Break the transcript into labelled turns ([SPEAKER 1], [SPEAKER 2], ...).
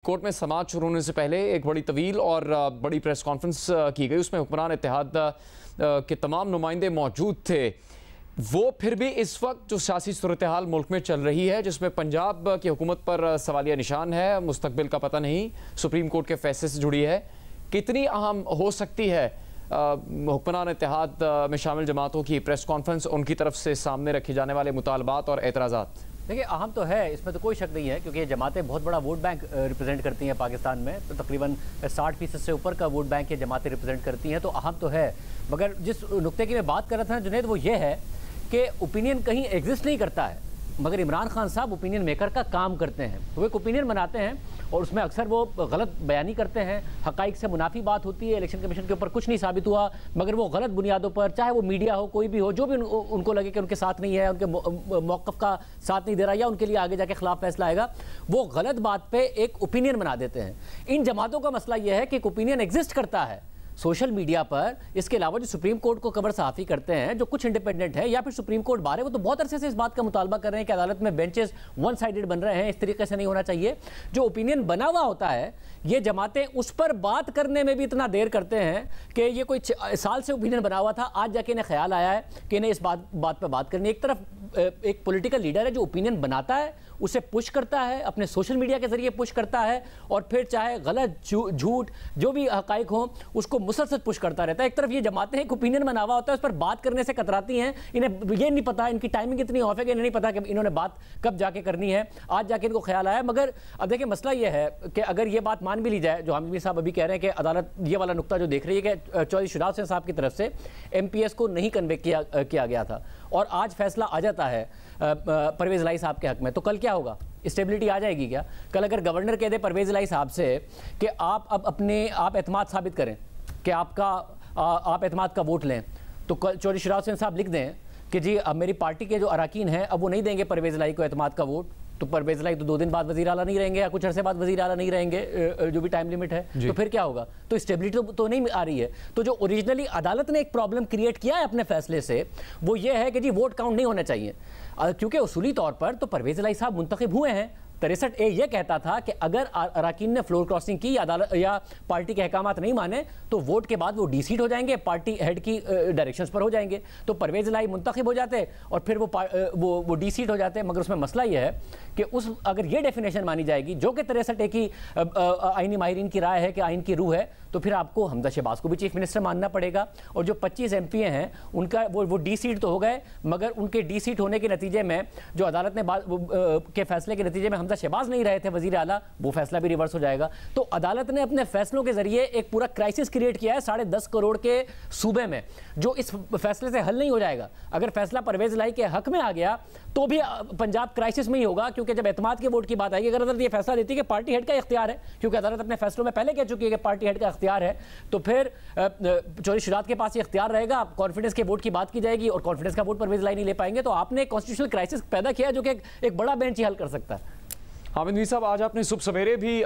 [SPEAKER 1] Court में समाअत शुरू होने से पहले एक बड़ी तवील और बड़ी प्रेस कॉन्फ्रेंस की गई। उसमें हुक्मरान इत्तेहाद के तमाम नुमाइंदे मौजूद थे। वो फिर भी इस वक्त जो सियासी सूरत हाल मुल्क में चल रही है, जिसमें पंजाब की हुकूमत पर सवालिया निशान है, मुस्तकबिल का पता नहीं, सुप्रीम कोर्ट के फैसले से जुड़ी है, कितनी अहम हो सकती है हुक्मरान इत्तेहाद में शामिल जमातों की प्रेस कॉन्फ्रेंस, उनकी तरफ से सामने रखे जाने वाले मुतालबात और एतराज़ात?
[SPEAKER 2] देखिए, अहम तो है, इसमें तो कोई शक नहीं है, क्योंकि ये जमातें बहुत बड़ा वोट बैंक रिप्रेजेंट करती हैं पाकिस्तान में। तो तकरीबन 60% से ऊपर का वोट बैंक ये जमातें रिप्रेजेंट करती हैं, तो अहम तो है। मगर जिस नुक्ते की मैं बात कर रहा था जुनैद, वो ये है कि ओपिनियन कहीं एग्जिस्ट नहीं करता है, मगर इमरान खान साहब ओपिनियन मेकर का काम करते हैं। वो एक ओपिनियन बनाते हैं और उसमें अक्सर वो गलत बयानी करते हैं, हक़ाइक़ से मुनाफी बात होती है, इलेक्शन कमीशन के ऊपर कुछ नहीं साबित हुआ, मगर वो गलत बुनियादों पर, चाहे वो मीडिया हो, कोई भी हो, जो भी उनको लगे कि उनके साथ नहीं है, उनके मौक़िफ़ का साथ नहीं दे रहा या उनके लिए आगे जाके खिलाफ फैसला आएगा, वो गलत बात पर एक ओपिनियन बना देते हैं। इन जमातों का मसला यह है कि एक ओपिनियन एग्जिस्ट करता है सोशल मीडिया पर। इसके अलावा जो सुप्रीम कोर्ट को कबर सहाफ़ी करते हैं, जो कुछ इंडिपेंडेंट है या फिर सुप्रीम कोर्ट बार है, वो तो बहुत अरसे से इस बात का मुतालबा कर रहे हैं कि अदालत में बेंचेस वन साइडेड बन रहे हैं, इस तरीके से नहीं होना चाहिए। जो ओपिनियन बना हुआ होता है, ये जमातें उस पर बात करने में भी इतना देर करते हैं कि ये कोई साल से ओपिनियन बना हुआ था, आज जाके इन्हें ख्याल आया है कि इन्हें इस बात पर बात करनी। एक तरफ एक पॉलिटिकल लीडर है जो ओपिनियन बनाता है, उसे पुश करता है, अपने सोशल मीडिया के जरिए पुश करता है, और फिर चाहे गलत झूठ जो भी हक़ाइक़ हो उसको मुसलसल पुश करता रहता है। एक तरफ ये जमातें एक ओपिनियन बना हुआ होता है, उस पर बात करने से कतराती हैं। इन्हें ये नहीं पता, इनकी टाइमिंग इतनी ऑफ है कि इन्हें नहीं पता कि इन्होंने बात कब जाके करनी है, आज जाके इनको ख्याल आया। मगर अब देखिए, मसला ये है कि अगर ये बात मान भी ली जाए, जो हामिद साहब अभी कह रहे हैं कि अदालत ये वाला नुक्ता जो देख रही है कि चौधरी शुजात हुसैन साहब की तरफ से MPS को नहीं कन्वे किया गया था और आज फैसला आ जाता है परवेज़ इलाही साहब के हक में, तो कल क्या होगा? स्टेबिलिटी आ जाएगी क्या? कल अगर गवर्नर कह दे परवेज़ इलाही साहब से कि आप अब आप एतमाद साबित करें कि आप एतमाद का वोट लें, तो कल चौधरी शुजात हुसैन साहब लिख दें कि जी अब मेरी पार्टी के जो अरकान हैं अब वो नहीं देंगे परवेज़ इलाही को एतमाद का वोट, तो परवेज़ इलाही तो 2 दिन बाद वज़ीर आला नहीं रहेंगे या कुछ अरसे बाद वज़ीर आला नहीं रहेंगे, जो भी टाइम लिमिट है, तो फिर क्या होगा? तो स्टेबिलिटी तो नहीं आ रही है। तो जो ओरिजिनली अदालत ने एक प्रॉब्लम क्रिएट किया है अपने फैसले से, वो ये है कि जी वोट काउंट नहीं होना चाहिए, क्योंकि उसूली तौर पर तो परवेज़ इलाही साहब मुंतखब हुए हैं। 63A ये कहता था कि अगर अरकान ने फ्लोर क्रॉसिंग की या पार्टी के अहकामात नहीं माने तो वोट के बाद वो डीसीट हो जाएंगे, पार्टी हेड की डायरेक्शंस पर हो जाएंगे, तो परवेज़ इलाही मुंतखब हो जाते और फिर वो डीसीट हो जाते। मगर उसमें मसला ये है कि अगर ये डेफिनेशन मानी जाएगी, जो कि 63A की आइनी माहिरीन की राय है कि आइन की रूह है, तो फिर आपको हमजा शहबाज को भी चीफ मिनिस्टर मानना पड़ेगा। और जो 25 MP हैं उनका वो डीसीट तो हो गए, मगर उनके डीसीट होने के नतीजे में जो अदालत ने के फैसले के नतीजे में हमजा शहबाज नहीं रहे थे वजीर आला, वो फैसला भी रिवर्स हो जाएगा। तो अदालत ने अपने फैसलों के जरिए एक पूरा क्राइसिस क्रिएट किया है 10.5 करोड़ के सूबे में, जो इस फैसले से हल नहीं हो जाएगा। अगर फैसला परवेज़ इलाही के हक में आ गया तो भी पंजाब क्राइसिस में ही होगा, क्योंकि जब एतमाद के वोट की बात आएगी, अगर अदालत ये फैसला देती है कि पार्टी हेड का इख्तियार है, क्योंकि अदालत अपने फैसलों में पहले कह चुकी है कि पार्टी हेड का इख्तियार है, तो फिर चौधरी शुजात के पास ये इख्तियार रहेगा, कॉन्फिडेंस के वोट की बात की जाएगी और कॉन्फिडेंस का वोट परवेज़ इलाही नहीं ले पाएंगे। तो आपने कॉन्स्टिट्यूशनल क्राइसिस पैदा किया जो कि एक बड़ा बेंच ही हल कर सकता है।
[SPEAKER 1] हामिद साहब, आज आपने सुबह सवेरे भी